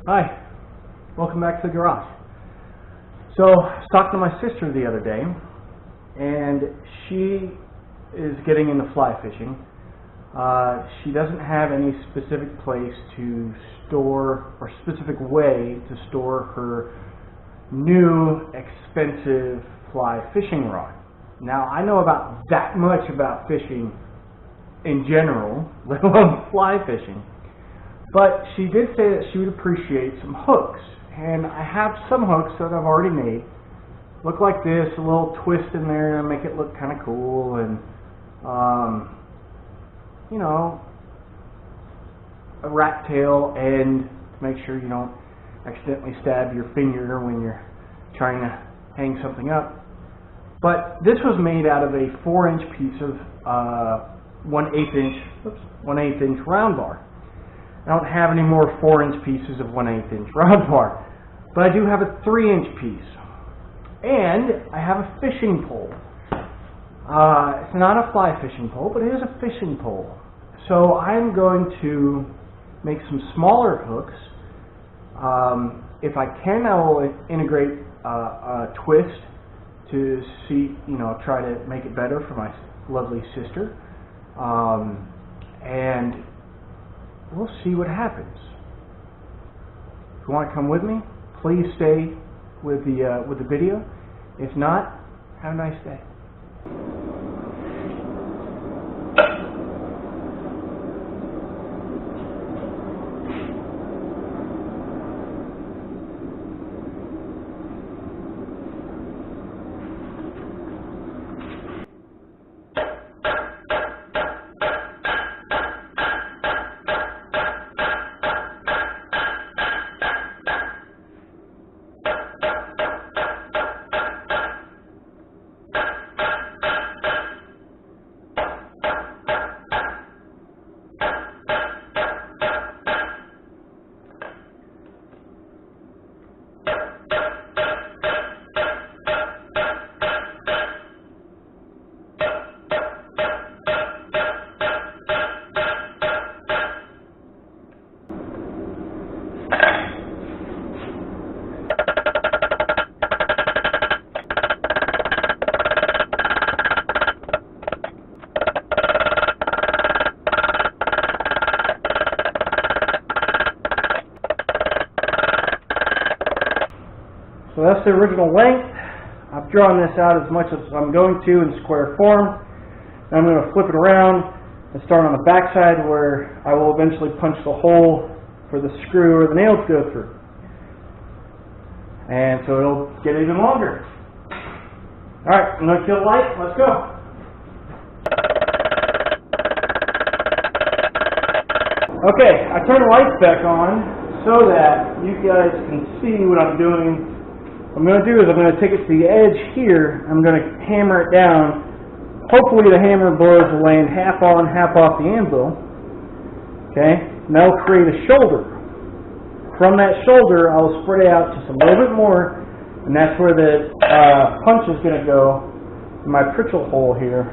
Hi, welcome back to the garage. So, I was talking to my sister the other day, and she is getting into fly fishing. She doesn't have any specific place to store, or specific way to store her new, expensive fly fishing rod. Now, I know about that much about fishing in general, let alone fly fishing. But she did say that she would appreciate some hooks. And I have some hooks that I've already made. Look like this, a little twist in there and make it look kind of cool. And, you know, a rat tail end to make sure you don't accidentally stab your finger when you're trying to hang something up. But this was made out of a 4-inch piece of 1/8 inch round bar. I don't have any more 4-inch pieces of 1/8 inch round bar, but I do have a 3-inch piece, and I have a fishing pole. It's not a fly fishing pole, but it is a fishing pole. So I'm going to make some smaller hooks. If I can, I will integrate a twist to see, try to make it better for my lovely sister, and we'll see what happens. If you want to come with me, please stay with the video. If not, have a nice day. So that's the original length. I've drawn this out as much as I'm going to in square form. Now I'm going to flip it around and start on the back side where I will eventually punch the hole for the screw or the nail to go through. And so it'll get even longer. Alright, I'm going to kill the light. Let's go. Okay, I turned the lights back on so that you guys can see what I'm doing. What I'm going to do is I'm going to take it to the edge here. I'm going to hammer it down. Hopefully the hammer blows the land half on, half off the anvil. Okay, and that'll create a shoulder. From that shoulder, I'll spread it out just a little bit more, and that's where the punch is going to go in my pritchel hole here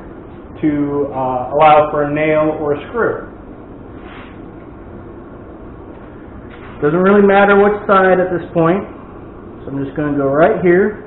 to allow for a nail or a screw. Doesn't really matter which side at this point. So I'm just going to go right here.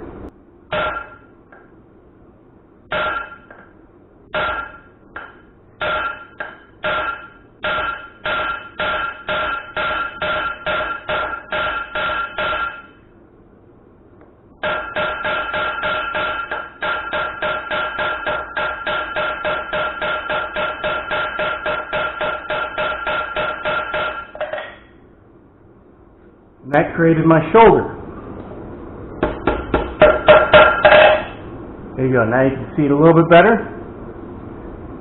And that created my shoulder. There you go. Now you can see it a little bit better.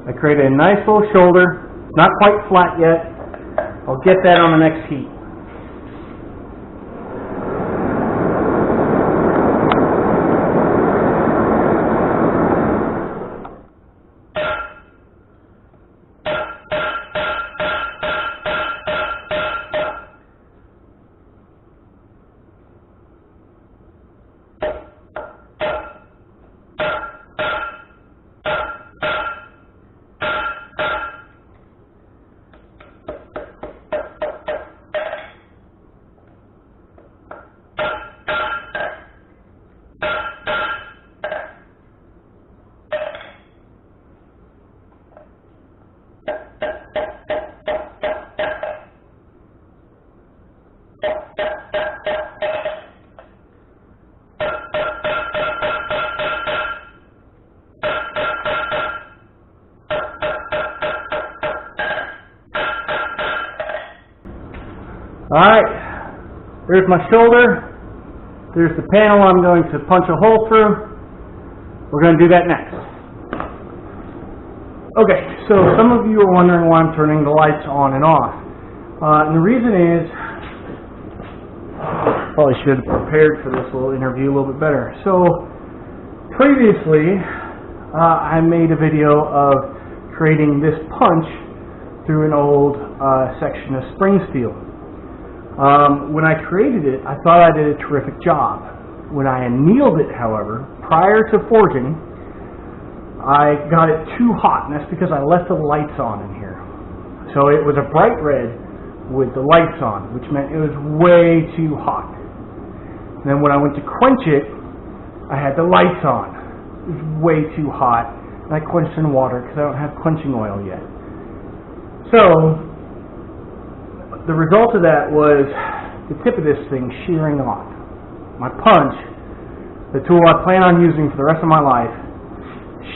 I created a nice little shoulder. It's not quite flat yet. I'll get that on the next heat. Alright, there's my shoulder. There's the panel I'm going to punch a hole through. We're going to do that next. Okay, so some of you are wondering why I'm turning the lights on and off. And the reason is, probably should have prepared for this little interview a little bit better. So, previously, I made a video of creating this punch through an old section of spring steel. When I created it, I thought I did a terrific job. When I annealed it, however, prior to forging, I got it too hot, and that's because I left the lights on in here. So it was a bright red with the lights on, which meant it was way too hot. And then when I went to quench it, I had the lights on. It was way too hot, and I quenched in water because I don't have quenching oil yet. So the result of that was the tip of this thing shearing off. My punch, the tool I plan on using for the rest of my life,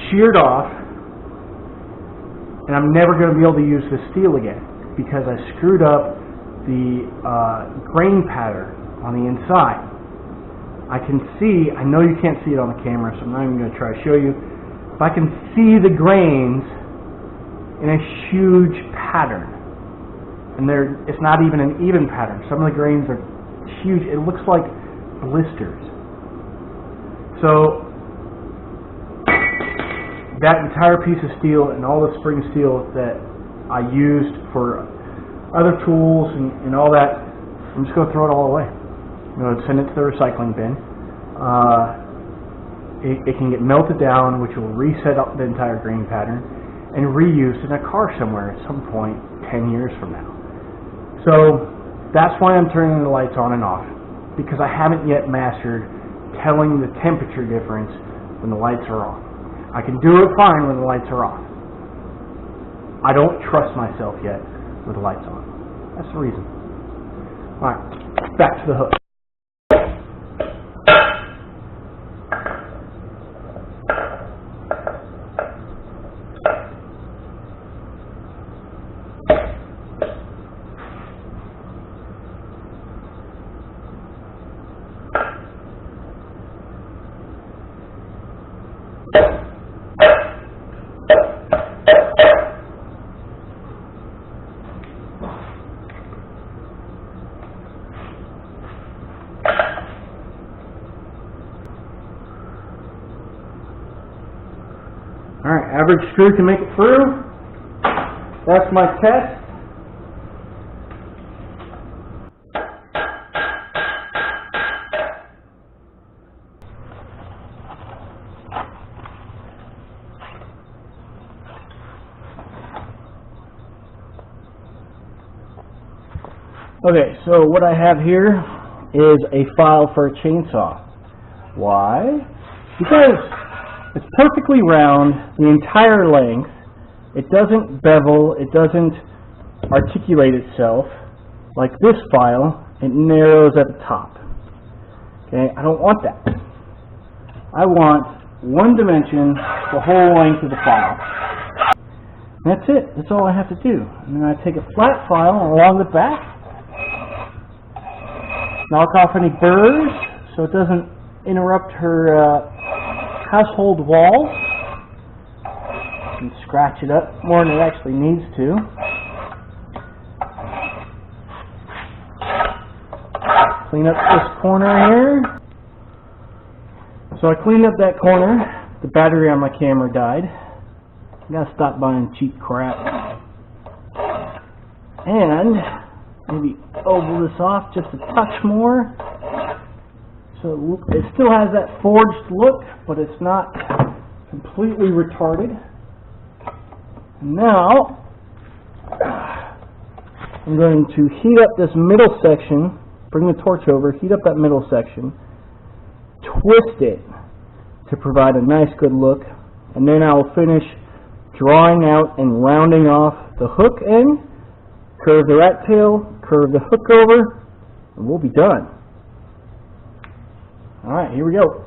sheared off, and I'm never going to be able to use this steel again because I screwed up the grain pattern on the inside. I can see, I know you can't see it on the camera, so I'm not even going to try to show you, but I can see the grains in a huge pattern. And it's not even an even pattern. Some of the grains are huge. It looks like blisters. So that entire piece of steel and all the spring steel that I used for other tools and all that, I'm just going to throw it all away. I'm going to send it to the recycling bin. It can get melted down, which will reset up the entire grain pattern and reused in a car somewhere at some point 10 years from now. So that's why I'm turning the lights on and off, because I haven't yet mastered telling the temperature difference when the lights are on. I can do it fine when the lights are off. I don't trust myself yet with the lights on. That's the reason. Alright, back to the hook. Alright, average screw can make it through. That's my test. Okay, so what I have here is a file for a chainsaw. Why? Because it's perfectly round the entire length. It doesn't bevel, it doesn't articulate itself like this file. It narrows at the top. Okay, I don't want that. I want one dimension, the whole length of the file. And that's it. That's all I have to do. And then I take a flat file along the back, knock off any burrs so it doesn't interrupt her household walls, and scratch it up more than it actually needs to. Clean up this corner here. So I cleaned up that corner. The battery on my camera died. I gotta stop buying cheap crap. And maybe oval this off just a touch more. So it still has that forged look, but it's not completely retarded. And now I'm going to heat up this middle section, bring the torch over, heat up that middle section, twist it to provide a nice good look, and then I'll finish drawing out and rounding off the hook end, curve the rat tail, curve the hook over, and we'll be done. Alright, here we go.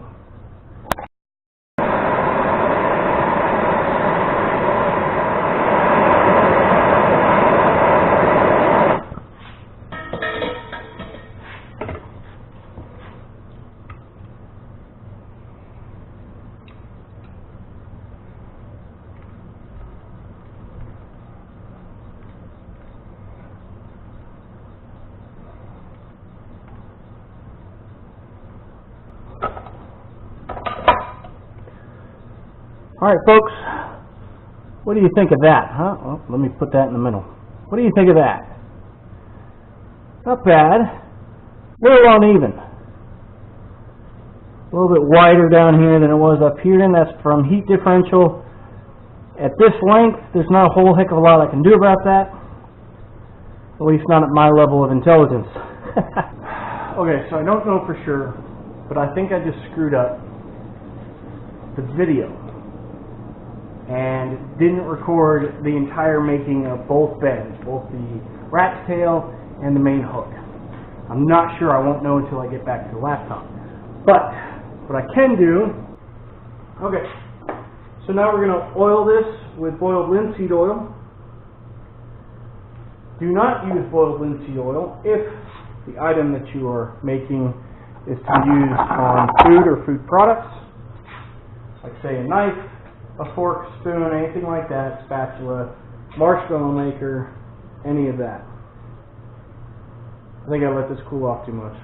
Alright folks, what do you think of that, huh? Well, let me put that in the middle. What do you think of that? Not bad. A little uneven. A little bit wider down here than it was up here, and that's from heat differential. At this length, there's not a whole heck of a lot I can do about that. At least not at my level of intelligence. Okay, so I don't know for sure, but I think I just screwed up the video and didn't record the entire making of both bends, both the rat's tail and the main hook. I'm not sure. I won't know until I get back to the laptop. But what I can do, okay, so now we're going to oil this with boiled linseed oil. Do not use boiled linseed oil if the item that you are making is to use on food or food products, like say a knife, a fork, spoon, anything like that, spatula, marshmallow maker, any of that. I think I let this cool off too much.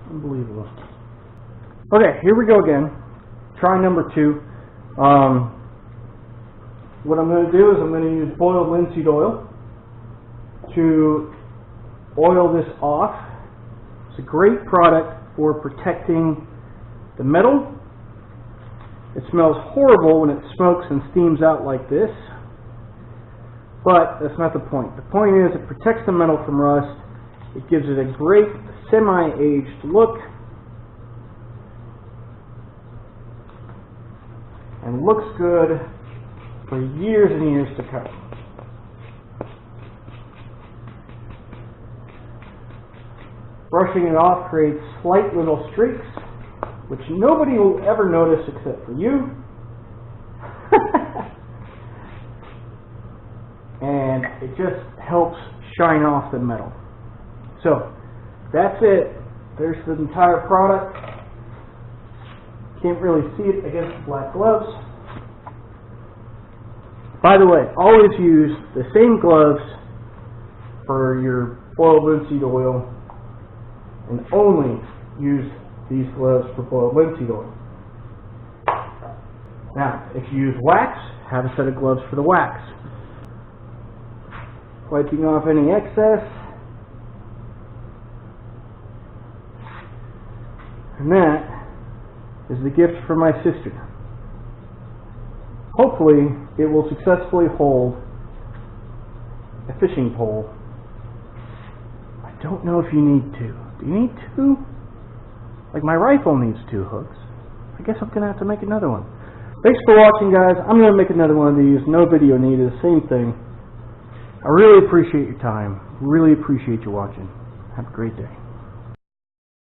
Unbelievable. Okay, here we go again. Try number 2. What I'm going to do is I'm going to use boiled linseed oil to oil this off. It's a great product for protecting the metal. It smells horrible when it smokes and steams out like this, but that's not the point. The point is it protects the metal from rust. It gives it a great semi-aged look and looks good for years and years to come. Brushing it off creates slight little streaks, which nobody will ever notice except for you. And it just helps shine off the metal. So, that's it. There's the entire product. Can't really see it against the black gloves. By the way, always use the same gloves for your boiled linseed oil, and only use these gloves for boiled linseed oil. Now, if you use wax, have a set of gloves for the wax. Wiping off any excess. And that is the gift from my sister. Hopefully, it will successfully hold a fishing pole. I don't know if you need to. Do you need 2? Like my rifle needs 2 hooks. I guess I'm going to have to make another one. Thanks for watching, guys. I'm going to make another one of these. No video needed. Same thing. I really appreciate your time. Really appreciate you watching. Have a great day.